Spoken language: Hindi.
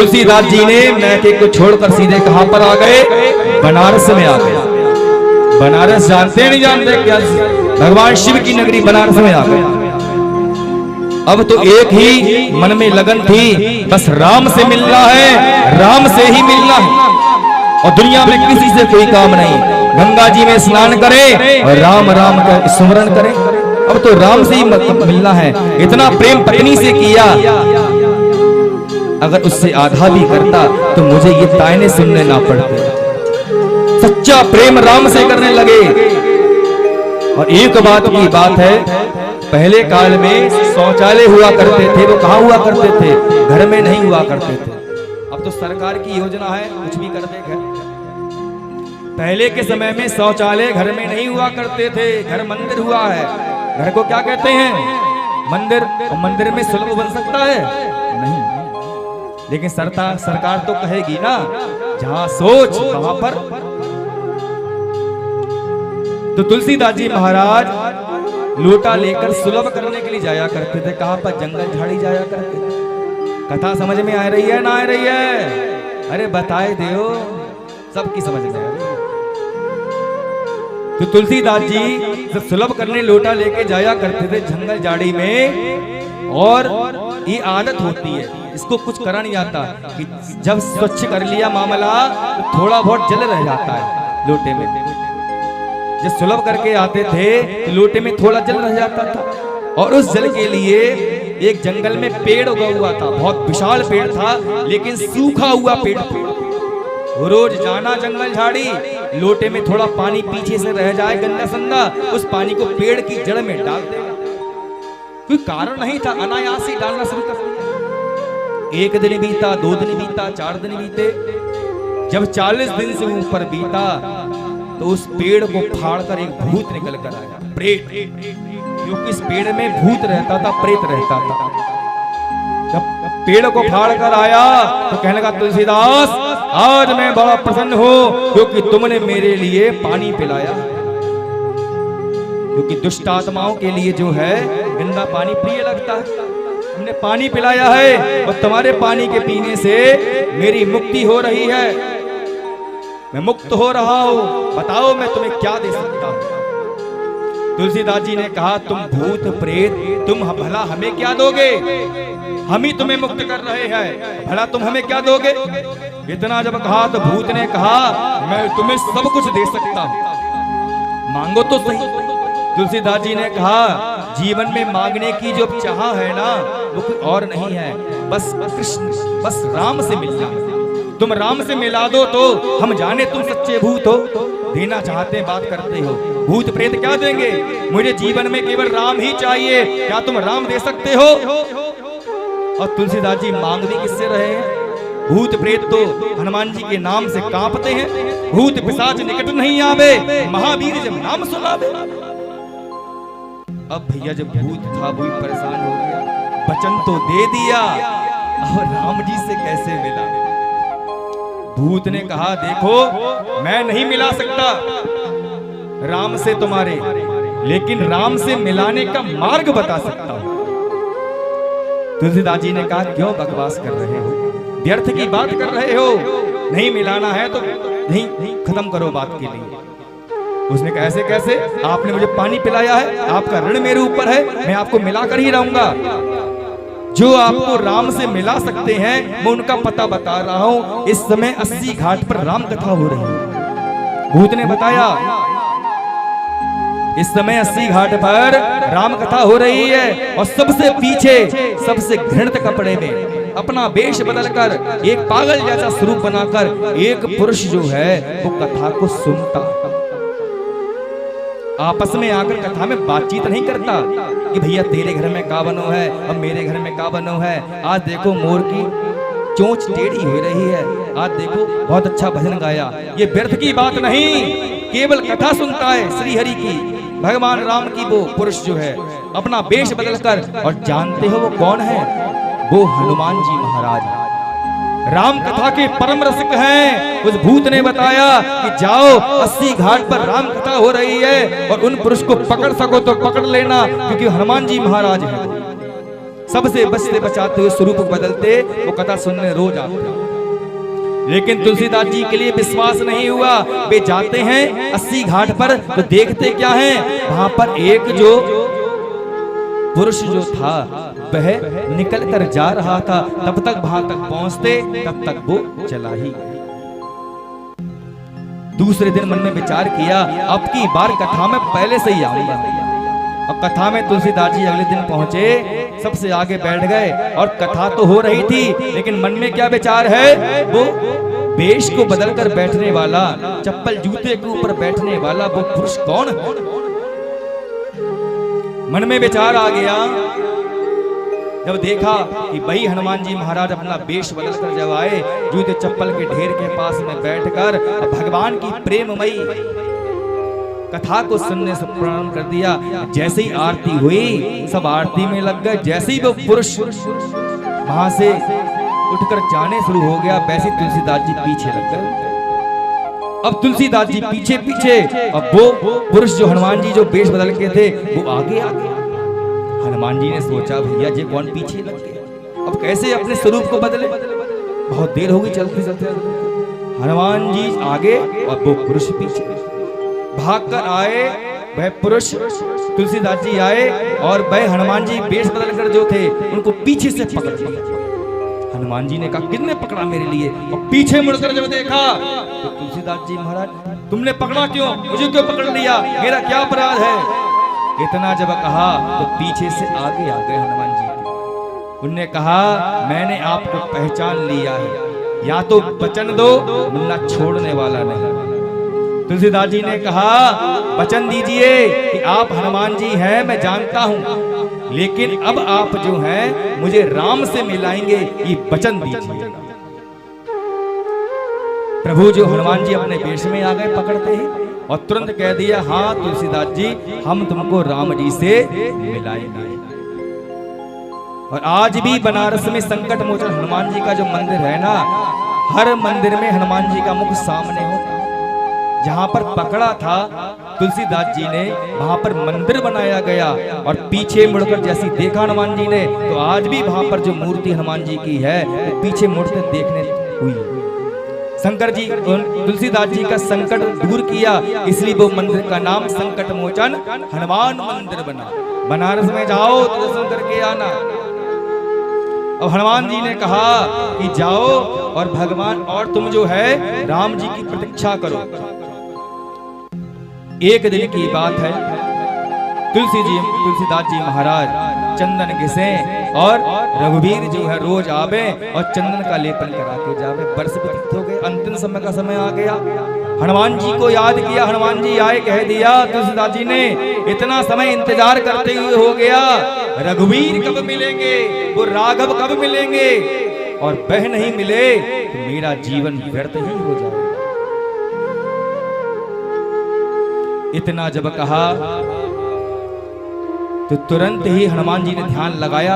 तुलसीदास जी ने मैके को छोड़कर सीधे कहां पर आ गए? बनारस में आ गए। बनारस जानते नहीं जानते क्या? भगवान शिव की नगरी बनारस में आ गए। अब तो एक ही मन में लगन थी, बस राम से मिलना है, राम से ही मिलना है और दुनिया में किसी से कोई काम नहीं। गंगा जी में स्नान करें और राम राम का स्मरण करें। अब तो राम से ही मिलना है। इतना प्रेम पत्नी से किया, अगर उससे आधा भी करता तो मुझे ये तायने सुनने ना पड़ते। सच्चा प्रेम राम से करने लगे। और एक बात की बात है, पहले काल में शौचालय हुआ करते थे, वो कहाँ हुआ करते थे? घर में नहीं हुआ करते थे। अब तो सरकार की योजना है, कुछ भी कर दे घर। पहले के समय में शौचालय घर में नहीं हुआ करते थे, घर मंदिर हुआ है। घर को क्या कहते हैं? मंदिर। और मंदिर में सुलभ बन सकता है? नहीं। लेकिन सरकार तो कहेगी ना, जहां सोच वहां पर। तो तुलसीदास जी महाराज लोटा लेकर सुलभ करने के लिए जाया करते थे। कहां पर? जंगल झाड़ी जाया करते थे। कथा समझ में आ रही है ना आ रही है? अरे बताए दो, सबकी समझ में आ रही है। तो तुलसीदास जी जब सुलभ करने लोटा लेके जाया करते थे जंगल झाड़ी में, और ये आदत होती है, इसको कुछ करा नहीं जाता कि जब स्वच्छ कर लिया मामला तो थोड़ा बहुत जल रह जाता है लोटे में। जब सुलभ करके आते थे तो लोटे में थोड़ा जल रह जाता था, और उस जल के लिए एक जंगल में पेड़ उगा हुआ था। बहुत विशाल पेड़ था, लेकिन सूखा हुआ पेड़ था। रोज जाना जंगल झाड़ी, लोटे में थोड़ा पानी पीछे से रह जाए गंदा संदा, उस पानी को पेड़ की जड़ में डाल देगा। कोई कारण नहीं था, अनायास ही डालना शुरू कर दिया। एक दिन बीता, 2 दिन बीता, 4 दिन बीते। जब 40 दिन से ऊपर बीता तो उस पेड़ को फाड़कर एक भूत निकल कर आया, प्रेत। क्योंकि इस पेड़ में भूत रहता था, प्रेत रहता था। जब पेड़ को फाड़ कर आया तो कहने लगा, तुलसीदास आज मैं बड़ा प्रसन्न हूं क्योंकि तुमने मेरे लिए पानी पिलाया। क्योंकि दुष्ट आत्माओं के लिए जो है गंदा पानी प्रिय लगता है। तुमने पानी पिलाया है और तुम्हारे पानी के पीने से मेरी मुक्ति हो रही है, मैं मुक्त हो रहा हूं। बताओ मैं तुम्हें क्या दे सकता हूं? तुलसीदास जी ने कहा, तुम भूत प्रेत, तुम भला हमें क्या दोगे? हम ही तुम्हें मुक्त कर रहे हैं, भला तुम हमें क्या दोगे? इतना जब कहा तो भूत ने कहा, मैं तुम्हें सब कुछ दे सकता हूं, मांगो तो सही। तुलसीदास जी ने कहा, जीवन में मांगने की जो चाह है ना, वो कोई और नहीं है, बस कृष्ण, बस राम से मिलना है। तुम राम से मिला दो तो हम जाने तुम सच्चे भूत हो। देना चाहते बात करते हो, भूत प्रेत क्या देंगे? मुझे जीवन में केवल राम ही चाहिए, क्या तुम राम दे सकते हो? और तुलसीदास जी मांग भी किससे रहे हैं? भूत प्रेत तो हनुमान जी के नाम से कांपते हैं। भूत पिशाच निकट नहीं आवे, महावीर जब नाम सुनावे। अब भैया जब भूत था वो भी परेशान हो गया, वचन तो दे दिया और राम जी से कैसे मिला? भूत ने कहा, देखो मैं नहीं मिला सकता राम से तुम्हारे, लेकिन राम से मिलाने का मार्ग बता सकता हूं। तुलसीदास जी ने कहा, क्यों बकवास कर रहे हो? व्यर्थ की बात कर रहे हो। नहीं मिलाना है तो नहीं खत्म करो बात के लिए। उसने कहा, ऐसे कैसे? आपने मुझे पानी पिलाया है, आपका ऋण मेरे ऊपर है, मैं आपको मिलाकर ही रहूंगा। जो आपको राम से मिला सकते हैं मैं उनका पता बता रहा हूं। इस समय 80 घाट पर राम कथा हो रही है। भूत ने बताया, इस समय 80 घाट पर राम कथा हो रही है, और सबसे पीछे सबसे घृणित कपड़े में अपना वेश बदलकर एक पागल जैसा स्वरूप बनाकर एक पुरुष जो है वो कथा को सुनता। आपस में आकर कथा में बातचीत नहीं करता कि भैया तेरे घर में का बनो है और मेरे घर में का बनो है। आज देखो मोर की चोंच टेढ़ी हो रही है, आज देखो बहुत अच्छा भजन गाया। ये व्यर्थ की बात नहीं, केवल कथा सुनता है श्री हरि की, भगवान राम की। वो पुरुष जो है अपना वेश बदलकर, और जानते हो वो कौन है? वो हनुमान जी महाराज राम कथा के परम रसिक हैं। उस भूत ने बताया कि जाओ 80 घाट पर राम कथा हो रही है, और उन पुरुष को पकड़ सको तो पकड़ लेना, क्योंकि हनुमान जी महाराज हैं। सबसे बचते बचाते हुए स्वरूप बदलते, वो कथा सुनने रोज आते। लेकिन तुलसीदास जी के लिए विश्वास नहीं हुआ। वे जाते हैं 80 घाट पर, तो देखते क्या है, वहां पर एक जो पुरुष जो था वह निकल कर जा रहा था। तब तक वहां तक पहुंचते, तब तक वो चला ही गया। दूसरे दिन मन में विचार किया, अब की बार कथा में पहले से ही आऊंगा। अब कथा में तुलसीदास जी अगले दिन पहुंचे, सबसे आगे बैठ गए और कथा तो हो रही थी, लेकिन मन में क्या विचार है, वो वेश को बदलकर बैठने वाला, चप्पल जूते के ऊपर बैठने वाला वो पुरुष कौन है। मन में विचार आ गया। जब देखा कि भाई हनुमान जी महाराज अपना वेश बदलकर जब आए, जूते चप्पल के ढेर के पास में बैठकर भगवान की प्रेममयी कथा को सुनने से प्रारंभ कर दिया। जैसे ही आरती हुई, सब आरती में लग गए। जैसे ही वो पुरुष वहां से उठकर जाने शुरू हो गया, वैसे तुलसीदास जी पीछे लग गए। अब तुलसीदास जी पीछे पीछे, अब वो पुरुष जो हनुमान जी जो वेश बदल के थे वो आगे आगे। हनुमान जी ने सोचा, भैया जी कौन पीछे लग गया, अब कैसे अपने स्वरूप को बदले। बहुत देर हो गई चलते चलते। हनुमान जी आगे और वो पुरुष पीछे। भागकर आए वह पुरुष, तुलसीदास जी आए और वह हनुमान जी वेश बदलकर जो थे उनको पीछे से पकड़ लिया। हनुमान जी ने कहा, किसने पकड़ा मेरे लिए? और पीछे मुड़कर जब देखा तो तुलसीदास जी महाराज, तुमने पकड़ा क्यों, मुझे क्यों पकड़ लिया, मेरा क्या अपराध है? इतना जब कहा तो पीछे से आगे आ गए हनुमान जी। उनने कहा, मैंने आपको पहचान लिया है, या तो वचन दो वरना छोड़ने वाला नहीं। तुलसीदास जी ने कहा, वचन दीजिए कि आप हनुमान जी हैं, मैं जानता हूं, लेकिन अब आप जो हैं मुझे राम से मिलाएंगे, ये वचन दीजिए। प्रभु जो हनुमान जी अपने वेश में आ गए पकड़ते ही, और तुरंत कह दिया, हाँ तुलसीदास जी, हम तुमको राम जी से मिलाएंगे। और आज भी बनारस में संकट मोचन हनुमान जी का जो मंदिर है ना, हर मंदिर में हनुमान जी का मुख सामने होता। जहां पर पकड़ा था तुलसीदास जी ने, वहां पर मंदिर बनाया गया, और पीछे मुड़कर जैसी देखा हनुमान जी ने, तो आज भी वहां पर जो मूर्ति हनुमान जी की है तो पीछे मुड़कर देखने हुई। शंकर जी तुलसीदास जी का संकट दूर किया, इसलिए वो मंदिर का नाम संकट मोचन हनुमान मंदिर बना। बनारस में जाओ तो दर्शन करके आना। अब हनुमान जी ने कहा कि जाओ और भगवान और तुम जो है राम जी की प्रतीक्षा करो। एक दिन की बात है, तुलसीदास जी महाराज चंदन घिसे और रघुवीर जो है रोज आवे और चंदन का लेपन करा के जावे। वर्ष व्यतीत हो गए, अंतिम समय का समय आ गया। हनुमान जी को याद किया, हनुमान जी आए, कह दिया तुलसीदास जी ने, इतना समय इंतजार करते हुए हो गया, रघुवीर कब मिलेंगे, वो राघव कब मिलेंगे, और वह नहीं मिले तो मेरा जीवन व्यर्थ ही हो जाएगा। इतना जब कहा तो तुरंत ही हनुमान जी ने ध्यान लगाया।